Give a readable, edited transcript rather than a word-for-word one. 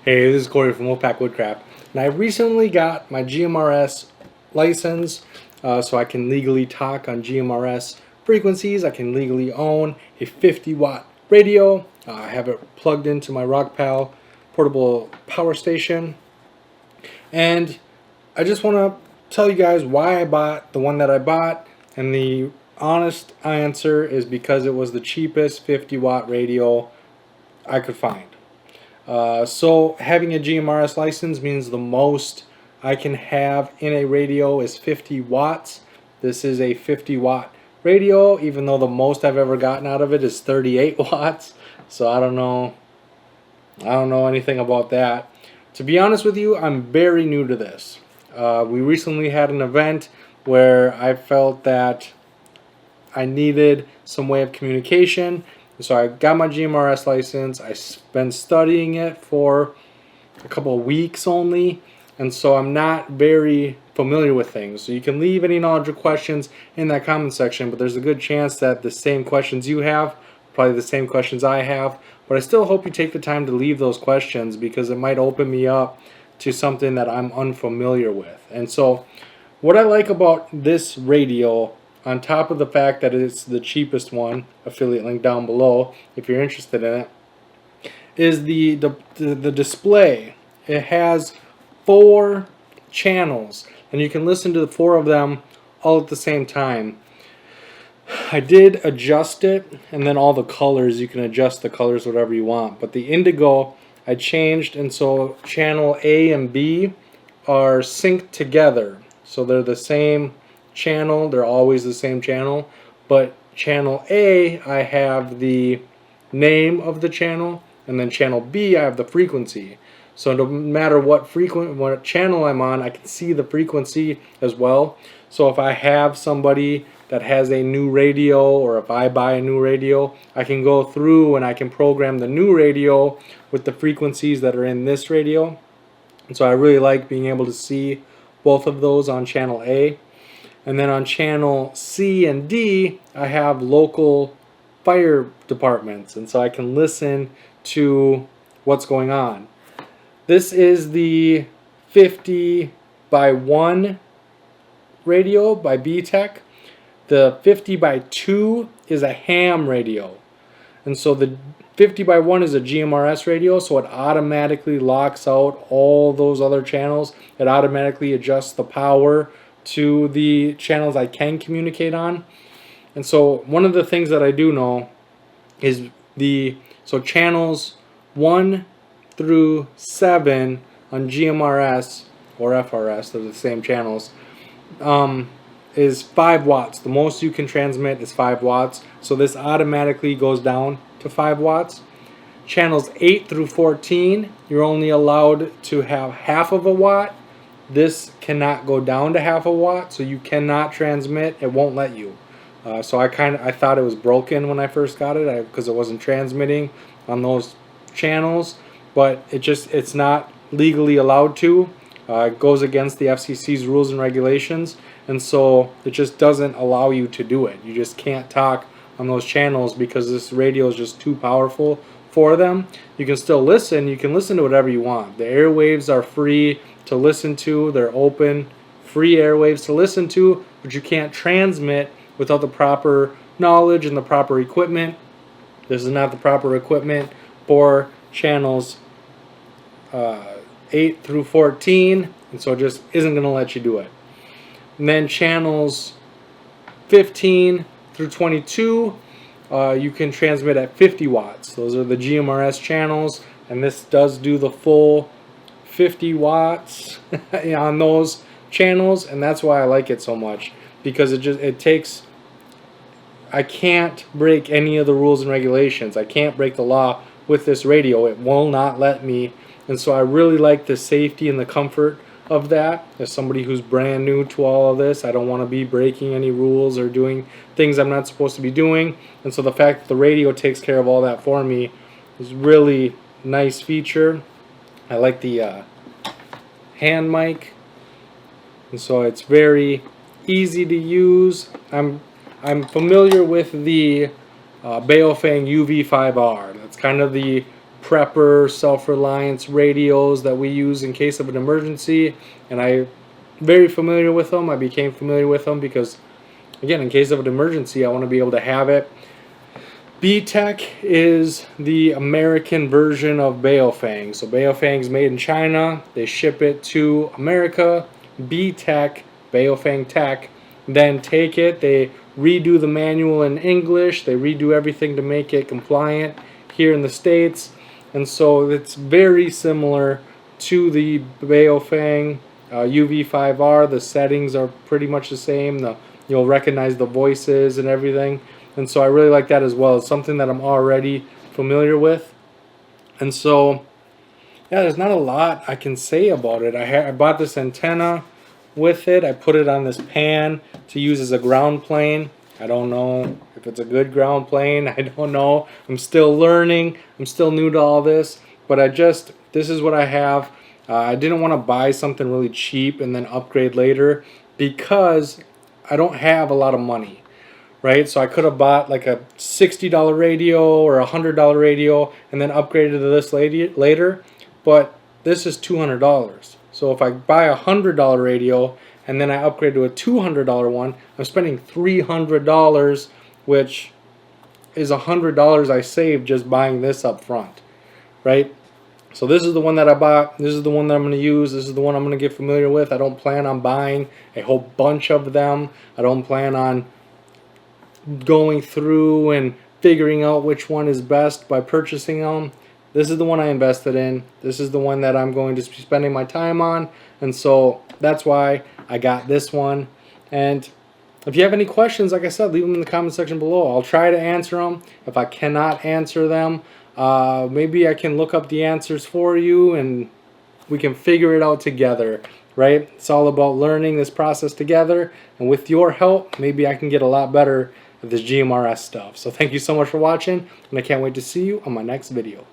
Hey, this is Corey from Wolfpack Woodcraft, and I recently got my GMRS license so I can legally talk on GMRS frequencies. I can legally own a 50-watt radio. I have it plugged into my Rockpal portable power station, and I just want to tell you guys why I bought the one that I bought, and the honest answer is because it was the cheapest 50-watt radio I could find. So having a GMRS license means the most I can have in a radio is 50 watts. This is a 50-watt radio, even though the most I've ever gotten out of it is 38 watts. So I don't know anything about that. To be honest with you, I'm very new to this. We recently had an event where I felt that I needed some way of communication. So I got my GMRS license. I've been studying it for a couple of weeks only, and so I'm not very familiar with things. So you can leave any knowledge or questions in that comment section, but there's a good chance that the same questions you have, probably the same questions I have, but I still hope you take the time to leave those questions because it might open me up to something that I'm unfamiliar with. And so what I like about this radio, on top of the fact that it's the cheapest one, affiliate link down below if you're interested in it, is the display. It has 4 channels, and you can listen to the 4 of them all at the same time. I did adjust it, and then all the colors, you can adjust the colors whatever you want, but the indigo I changed, and so channel A and B are synced together, so they're the same channel, they're always the same channel, but channel A I have the name of the channel, and then channel B I have the frequency. So no matter what channel I'm on, I can see the frequency as well. So if I have somebody that has a new radio, or if I buy a new radio, I can go through and I can program the new radio with the frequencies that are in this radio. And so I really like being able to see both of those on channel A. And then on channel C and D, I have local fire departments, and so I can listen to what's going on. This is the 50x1 radio by BTech. The 50x2 is a ham radio. And so the 50x1 is a GMRS radio, so it automatically locks out all those other channels. It automatically adjusts the power to the channels I can communicate on. And so one of the things that I do know is so channels 1 through 7 on GMRS or FRS, they're the same channels, is 5 watts. The most you can transmit is 5 watts. So this automatically goes down to 5 watts. Channels 8 through 14, you're only allowed to have half of a watt. This cannot go down to half a watt, so you cannot transmit. It won't let you. So I thought it was broken when I first got it because it wasn't transmitting on those channels, but it's not legally allowed to. It goes against the FCC's rules and regulations, and so it just doesn't allow you to do it. You just can't talk on those channels because this radio is just too powerful for them. You can still listen. You can listen to whatever you want. The airwaves are free to listen to. They're open, free airwaves to listen to, but you can't transmit without the proper knowledge and the proper equipment. This is not the proper equipment for channels 8 through 14, and so it just isn't going to let you do it. And then channels 15 through 22, you can transmit at 50 watts. Those are the GMRS channels, and this does do the full 50 watts on those channels, and that's why I like it so much, because I can't break any of the rules and regulations. I can't break the law with this radio. It will not let me, and so I really like the safety and the comfort of that. As somebody who's brand new to all of this, I don't want to be breaking any rules or doing things I'm not supposed to be doing, and so the fact that the radio takes care of all that for me is really nice feature. I like the hand mic, and so it's very easy to use. I'm familiar with the Baofeng UV5R. That's kind of the prepper, self-reliance radios that we use in case of an emergency, and I'm very familiar with them. I became familiar with them because, again, in case of an emergency, I want to be able to have it. BTech is the American version of Baofeng. So Baofeng's made in China. They ship it to America. BTech, Baofeng Tech, then take it. They redo the manual in English. They redo everything to make it compliant here in the States. And so it's very similar to the Baofeng UV5R. The settings are pretty much the same. You'll recognize the voices and everything. And so I really like that as well. It's something that I'm already familiar with. And so, yeah, there's not a lot I can say about it. I bought this antenna with it. I put it on this pan to use as a ground plane. I don't know if it's a good ground plane. I don't know. I'm still learning. I'm still new to all this. But this is what I have. I didn't want to buy something really cheap and then upgrade later because I don't have a lot of money. Right, so I could have bought like a $60 radio or a $100 radio and then upgraded to this later, but this is $200. So if I buy a $100 radio and then I upgrade to a $200 one, I'm spending $300, which is $100 I saved just buying this up front, right? So this is the one that I bought. This is the one that I'm going to use. This is the one I'm going to get familiar with. I don't plan on buying a whole bunch of them. I don't plan on going through and figuring out which one is best by purchasing them. This is the one I invested in. This is the one that I'm going to be spending my time on, and so that's why I got this one. And if you have any questions, like I said, leave them in the comment section below. I'll try to answer them. If I cannot answer them, maybe I can look up the answers for you and we can figure it out together. Right? It's all about learning this process together, and with your help, maybe I can get a lot better at this GMRS stuff. So thank you so much for watching, and I can't wait to see you on my next video.